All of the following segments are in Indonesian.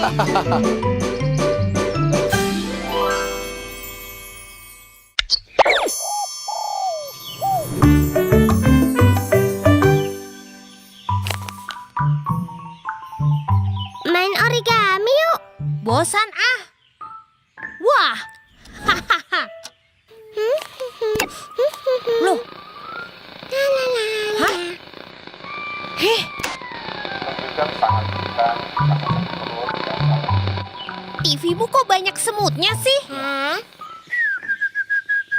Main origami yuk. Bosan ah. Wah. Hahaha. Loh. Hah? Heh. TV-mu kok banyak semutnya sih?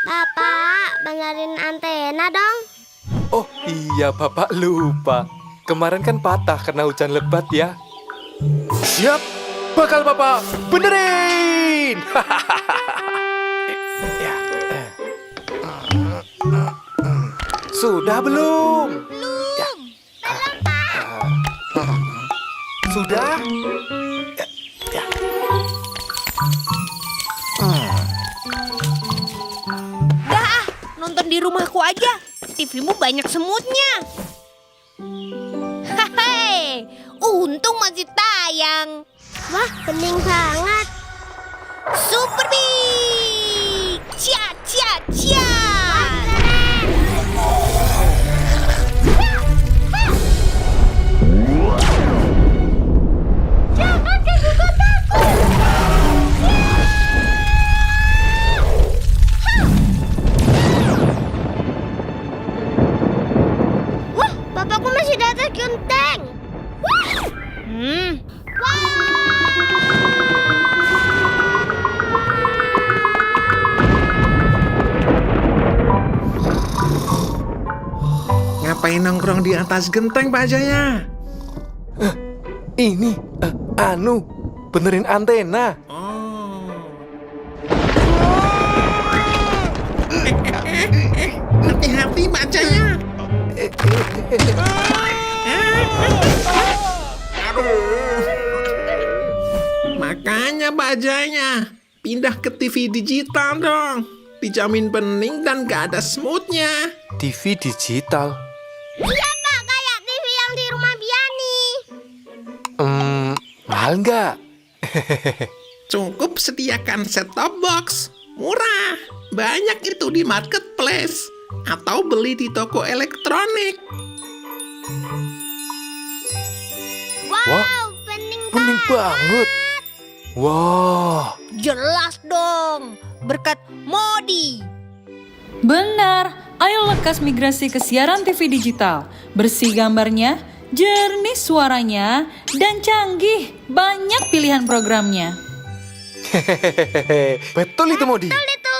Bapak, benerin antena dong. Oh iya, Bapak lupa. Kemarin kan patah karena hujan lebat ya. Siap, bakal Bapak benerin. Sudah belum? Belum. Sudah? Ya. Dah ah, nonton di rumahku aja. TV-mu banyak semutnya. Hehehe, untung masih tayang. Wah, bening banget. Super Big! Cia, cia, cia! Jangan ganggu kotaku. Wah, bapakku masih di atas genteng. Ngapain nongkrong di atas genteng, Pak Jaya? Ini, benerin antena. Oh. Hati-hati, Pak Jaya. Makanya Pak Jaya, pindah ke TV digital dong. Dijamin bening dan gak ada smoothnya. TV digital. Iya, Pak, kayak TV yang di rumah Biani. Mahal nggak? Cukup sediakan set-top box. Murah. Banyak itu di marketplace. Atau beli di toko elektronik. Wow, Wah, bening Bening banget. Wah. Jelas dong, berkat Modi. Benar, ayo lekas migrasi ke siaran TV digital. Bersih gambarnya, jernih suaranya, dan canggih. Banyak pilihan programnya. Hehehe, betul itu Modi. Betul itu.